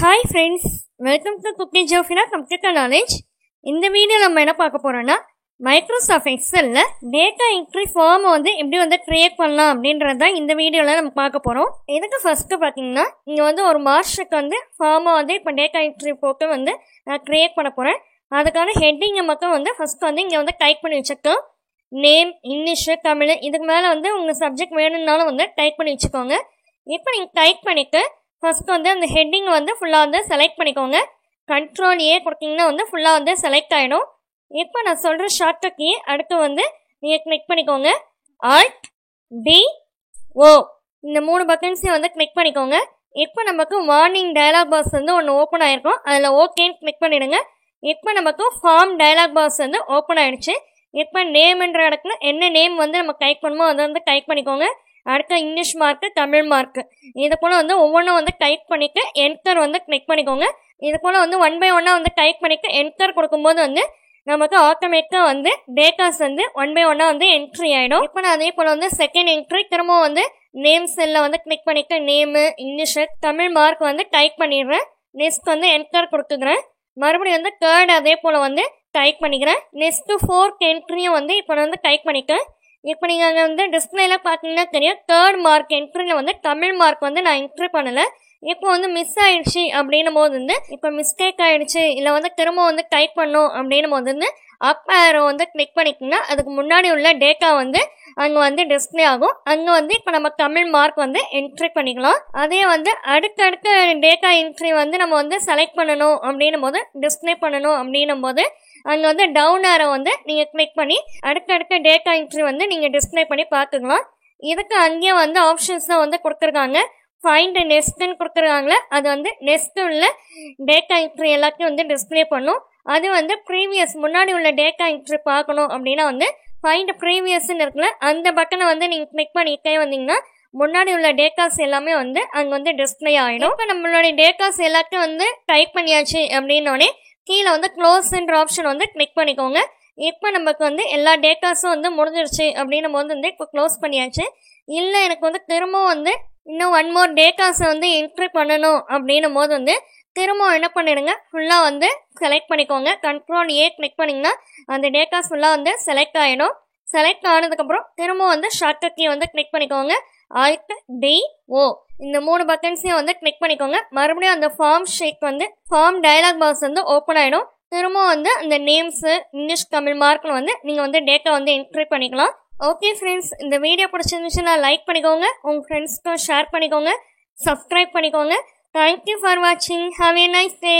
Hi friends, welcome to cooking Jofina computer knowledge. இந்த video நம்ம என்ன பார்க்க போகிறோன்னா, மைக்ரோசாஃப்ட் எக்ஸலில் டேட்டா என்ட்ரி ஃபார்மை எப்படி க்ரியேட் பண்ணலாம் அப்படின்றது தான் இந்த வீடியோவில் நம்ம பார்க்க போகிறோம். இதுக்கு ஃபஸ்ட்டு பார்த்தீங்கன்னா, இங்கே ஒரு மார்ஷுக்கு ஃபார்மை இப்போ டேட்டா என்ட்ரி போட்டு நான் க்ரியேட் பண்ண போகிறேன். அதுக்கான ஹெட்டிங்கை மட்டும் ஃபஸ்ட்டு இங்கே டைப் பண்ணி வச்சுக்கோம். நேம், இங்கிலீஷு, தமிழ், இதுக்கு மேலே உங்கள் சப்ஜெக்ட் வேணும்னாலும் டைப் பண்ணி வச்சுக்கோங்க. இப்போ நீங்கள் டைப் பண்ணிவிட்டு ஃபஸ்ட்டு அந்த ஹெட்டிங் ஃபுல்லாக செலக்ட் பண்ணிக்கோங்க. Ctrl+A கொடுத்தீங்கன்னா ஃபுல்லாக செலக்ட் ஆகிடும். இப்போ நான் சொல்கிற ஷார்ட்கட் கீ அடுத்து நீங்கள் கிளிக் பண்ணிக்கோங்க. Alt+D+O இந்த 3 பட்டன்ஸையும் கிளிக் பண்ணிக்கோங்க. இப்போ நமக்கு வார்னிங் டயலாக் பாக்ஸ் ஒன்று ஓப்பன் ஆகிருக்கும். அதில் ஓகேன்னு கிளிக் பண்ணிவிடுங்க. இப்போ நமக்கு ஃபார்ம் டயலாக் பாக்ஸ் ஓப்பன் ஆகிடுச்சு. இப்போ நேம்ன்ற இடத்துல என்ன நேம் நம்ம டைப் பண்ணுமோ அதை டைப் பண்ணிக்கோங்க. அடுத்த இங்கிலீஷ் மார்க்கு, தமிழ் மார்க்கு, இது போல் ஒவ்வொன்றும் டைப் பண்ணிவிட்டு என்டர் கிளிக் பண்ணிக்கோங்க. இது போல் 1 by 1 டைப் பண்ணிவிட்டு என்டர் கொடுக்கும்போது நமக்கு ஆட்டோமேட்டிக்காக டேட்டாஸ் 1 by 1 என்ட்ரி ஆகிடும். இப்போ நான் அதே போல் செகண்ட் என்ட்ரி திரும்ப நேம் செல்லில் கிளிக் பண்ணிவிட்டு name, English, Tamil mark type பண்ணிடுறேன். நெக்ஸ்ட் என்டர் கொடுத்துக்கிறேன். மறுபடியும் தேர்ட் அதே போல் டைப் பண்ணிக்கிறேன். நெக்ஸ்ட்டு ஃபோர்த் என்ட்ரியும் இப்போ டைப் பண்ணிட்டேன். இப்போ நீங்கள் அங்கே டிஸ்பிளேல பார்த்தீங்கன்னா தெரியும், தேர்ட் மார்க் என்ட்ரியில் தமிழ் மார்க் நான் என்ட்ரி பண்ணலை. இப்போ மிஸ் ஆயிடுச்சு அப்படின்னும் போது இப்போ மிஸ்டேக் ஆகிடுச்சு இல்லை திரும்ப டைப் பண்ணோம் அப்படின்னும் போது அப் ஏரோ கிளிக் பண்ணிக்கிங்கன்னா அதுக்கு முன்னாடி உள்ள டேட்டா அங்கே டிஸ்பிளே ஆகும். அங்கே இப்போ நம்ம தமிழ் மார்க் என்ட்ரி பண்ணிக்கலாம். அதே அடுத்தடுத்த டேட்டா என்ட்ரி நம்ம செலக்ட் பண்ணணும் அப்படின்னும் போது டிஸ்பிளே பண்ணணும் அப்படின்னும் போது அங்கே டவுன் ஏரோ நீங்கள் கிளிக் பண்ணி அடுத்தடுத்த டேட்டா என்ட்ரி நீங்கள் டிஸ்பிளே பண்ணி பார்த்துக்கலாம். இதுக்கு அங்கேயே ஆப்ஷன்ஸ் தான் கொடுத்துருக்காங்க. ஃபைண்ட் நெக்ஸ்ட்னு கொடுத்துருக்காங்களே, அது நெக்ஸ்ட் உள்ள டேட்டா என்ட்ரி எல்லாத்தையும் டிஸ்பிளே பண்ணும். அது ப்ரீவியஸ் முன்னாடி உள்ள டேட்டா என்ட்ரி பார்க்கணும் அப்படின்னா ஃபைண்ட் ப்ரீவியஸ்ன்னு இருக்குல்ல, அந்த பட்டனை நீங்கள் கிளிக் பண்ணிட்டே வந்தீங்கன்னா முன்னாடி உள்ள டேட்டாஸ் எல்லாமே அங்கே டிஸ்பிளே ஆகிடும். இப்போ நம்மளுடைய டேட்டாஸ் எல்லாத்தையும் டைப் பண்ணியாச்சு அப்படின்னோடனே கீழே க்ளோஸ்ன்ற ஆப்ஷன் கிளிக் பண்ணிக்கோங்க. இப்போ நமக்கு எல்லா டேட்டாஸும் முடிஞ்சிருச்சு அப்படின்னும் போது இப்போ க்ளோஸ் பண்ணியாச்சு. இல்லை எனக்கு திரும்ப இன்னும் 1 more டேட்டாஸை என்ட்ரி பண்ணணும் அப்படின்னும் போது திரும்ப என்ன பண்ணிடுங்க, ஃபுல்லாக செலக்ட் பண்ணிக்கோங்க. Ctrl+A கிளிக் பண்ணிங்கன்னா அந்த டேட்டாஸ் ஃபுல்லாக செலக்ட் ஆகிடும். செலக்ட் ஆனதுக்கப்புறம் திரும்ப ஷார்ட்கட் கீ கிளிக் பண்ணிக்கோங்க. Alt+D+O இந்த 3 பட்டன்ஸையும் கிளிக் பண்ணிக்கோங்க. மறுபடியும் அந்த form sheet form dialog box open ஆகிடும். திரும்ப அந்த நேம்ஸு, இங்கிலீஷ், தமிழ் மார்க்கில் நீங்கள் டேட்டா என்ட்ரி பண்ணிக்கலாம். ஓகே ஃப்ரெண்ட்ஸ், இந்த வீடியோ பிடிச்சிருந்துச்சுன்னா லைக் பண்ணிக்கோங்க, உங்கள் ஃப்ரெண்ட்ஸ்க்கும் ஷேர் பண்ணிக்கோங்க, சப்ஸ்கிரைப் பண்ணிக்கோங்க. தேங்க்யூ ஃபார் வாட்சிங். Have a nice day.